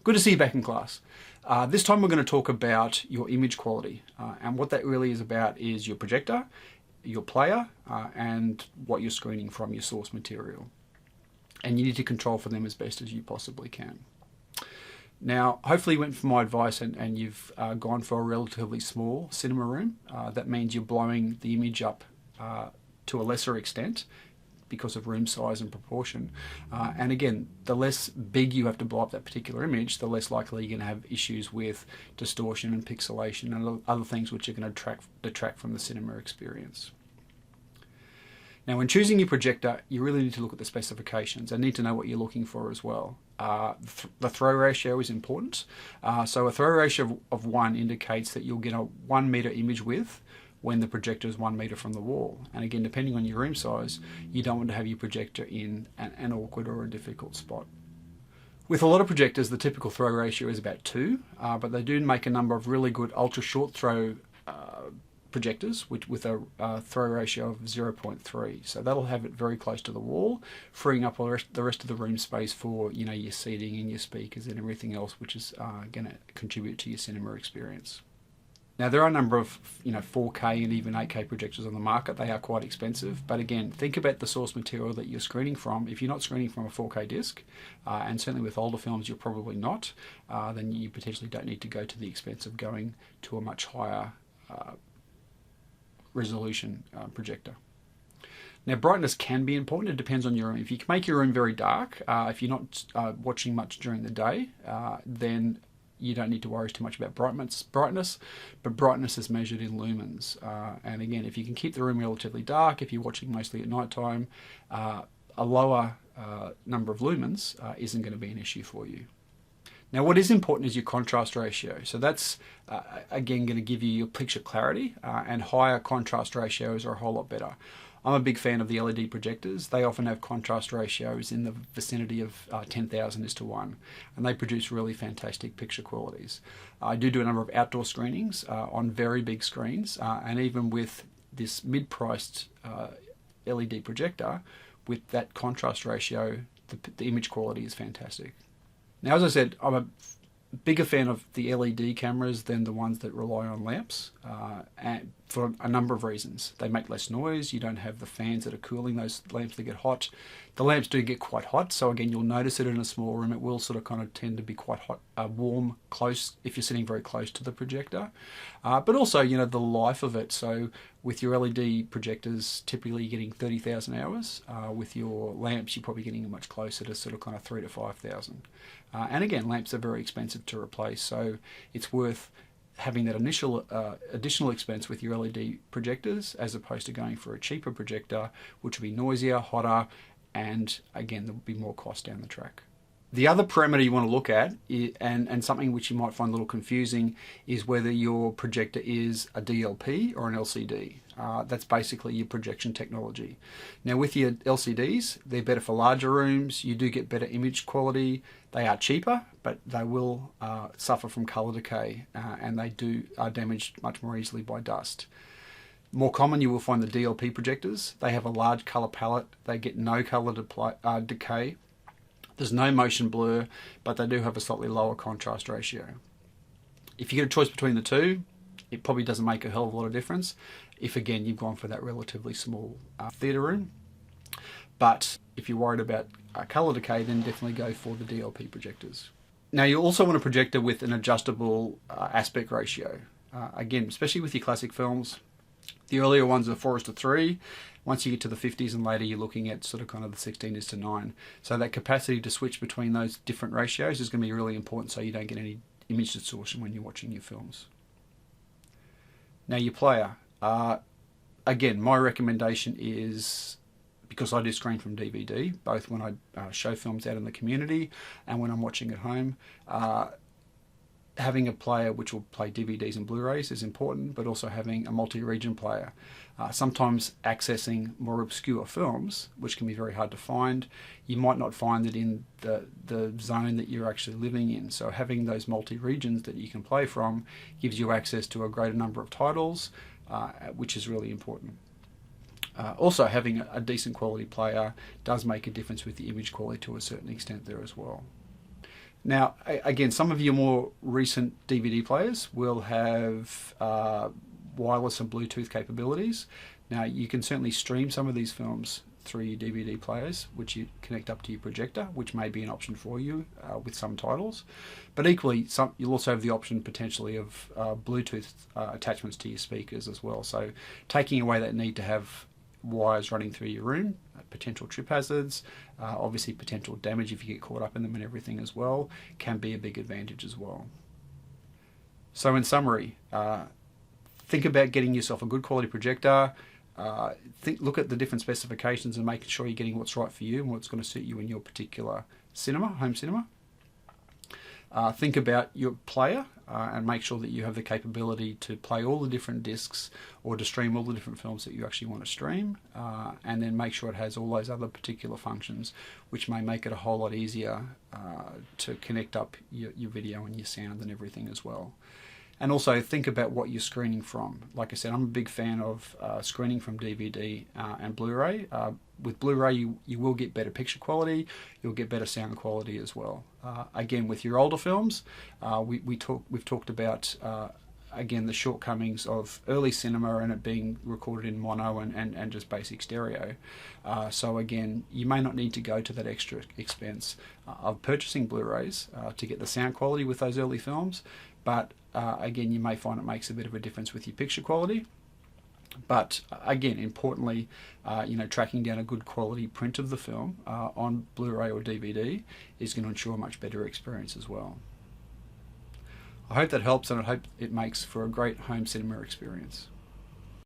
Good to see you back in class. This time we're going to talk about your image quality, and what that really is about is your projector, your player, and what you're screening from, your source material. And you need to control for them as best as you possibly can. Now, hopefully you went for my advice and you've gone for a relatively small cinema room. That means you're blowing the image up to a lesser extent because of room size and proportion. And again, the less big you have to blow up that particular image, the less likely you're going to have issues with distortion and pixelation and other things which are going to detract from the cinema experience. Now, when choosing your projector, you really need to look at the specifications and need to know what you're looking for as well. The throw ratio is important. So a throw ratio of 1 indicates that you'll get a 1 meter image width when the projector is 1 meter from the wall. And again, depending on your room size, you don't want to have your projector in an awkward or a difficult spot. With a lot of projectors, the typical throw ratio is about 2, but they do make a number of really good ultra short throw projectors with a throw ratio of 0.3. So that'll have it very close to the wall, freeing up the rest of the room space for your seating and your speakers and everything else, which is going to contribute to your cinema experience. Now, there are a number of 4K and even 8K projectors on the market. They are quite expensive, but again, think about the source material that you're screening from. If you're not screening from a 4K disc, and certainly with older films you're probably not, then you potentially don't need to go to the expense of going to a much higher resolution projector. Now, brightness can be important. It depends on your room. If you can make your room very dark, if you're not watching much during the day, then you don't need to worry too much about brightness, but brightness is measured in lumens. And again, if you can keep the room relatively dark, if you're watching mostly at night time, a lower number of lumens isn't going to be an issue for you. Now, what is important is your contrast ratio. So that's, again, going to give you your picture clarity, and higher contrast ratios are a whole lot better. I'm a big fan of the LED projectors. They often have contrast ratios in the vicinity of 10,000:1, and they produce really fantastic picture qualities. I do a number of outdoor screenings on very big screens, and even with this mid-priced LED projector, with that contrast ratio, the image quality is fantastic. Now, as I said, I'm a bigger fan of the LED cameras than the ones that rely on lamps, and for a number of reasons. They make less noise, you don't have the fans that are cooling those lamps that get hot. The lamps do get quite hot, so again, you'll notice it in a small room. It will sort of kind of tend to be quite hot, warm, close, if you're sitting very close to the projector. But also, the life of it. So with your LED projectors, typically you're getting 30,000 hours. With your lamps, you're probably getting much closer to sort of kind of 3,000 to 5,000. And again, lamps are very expensive to replace, so it's worth having that initial additional expense with your LED projectors as opposed to going for a cheaper projector, which will be noisier, hotter, and again, there'll be more cost down the track. The other parameter you want to look at, and something which you might find a little confusing, is whether your projector is a DLP or an LCD. That's basically your projection technology. Now, with your LCDs, they're better for larger rooms. You do get better image quality. They are cheaper, but they will suffer from color decay, and they are damaged much more easily by dust. More common, you will find the DLP projectors. They have a large color palette. They get no color decay. There's no motion blur, but they do have a slightly lower contrast ratio. If you get a choice between the two, it probably doesn't make a hell of a lot of difference if, again, you've gone for that relatively small theatre room. But if you're worried about colour decay, then definitely go for the DLP projectors. Now, you also want a projector with an adjustable aspect ratio. Again, especially with your classic films, the earlier ones are 4:3. Once you get to the 50s and later, you're looking at sort of kind of the 16:9. So that capacity to switch between those different ratios is going to be really important so you don't get any image distortion when you're watching your films. Now, your player. Again, my recommendation is, because I do screen from DVD, both when I show films out in the community and when I'm watching at home, having a player which will play DVDs and Blu-rays is important, but also having a multi-region player. Sometimes accessing more obscure films, which can be very hard to find, you might not find it in the zone that you're actually living in. So having those multi-regions that you can play from gives you access to a greater number of titles, which is really important. Also, having a decent quality player does make a difference with the image quality to a certain extent there as well. Now, again, some of your more recent DVD players will have wireless and Bluetooth capabilities. Now, you can certainly stream some of these films through your DVD players, which you connect up to your projector, which may be an option for you with some titles. But equally, you'll also have the option potentially of Bluetooth attachments to your speakers as well. So taking away that need to have wires running through your room, potential trip hazards, obviously potential damage if you get caught up in them and everything as well, can be a big advantage as well. So in summary, think about getting yourself a good quality projector. Look at the different specifications and making sure you're getting what's right for you and what's going to suit you in your particular home cinema. Think about your player and make sure that you have the capability to play all the different discs or to stream all the different films that you actually want to stream, and then make sure it has all those other particular functions which may make it a whole lot easier to connect up your video and your sound and everything as well. And also think about what you're screening from. Like I said, I'm a big fan of screening from DVD and Blu-ray. With Blu-ray, you will get better picture quality, you'll get better sound quality as well. Again, with your older films, we've talked about, again, the shortcomings of early cinema and it being recorded in mono and just basic stereo. So again, you may not need to go to that extra expense of purchasing Blu-rays to get the sound quality with those early films, but again, you may find it makes a bit of a difference with your picture quality. But again, importantly, tracking down a good quality print of the film on Blu-ray or DVD is going to ensure a much better experience as well. I hope that helps, and I hope it makes for a great home cinema experience.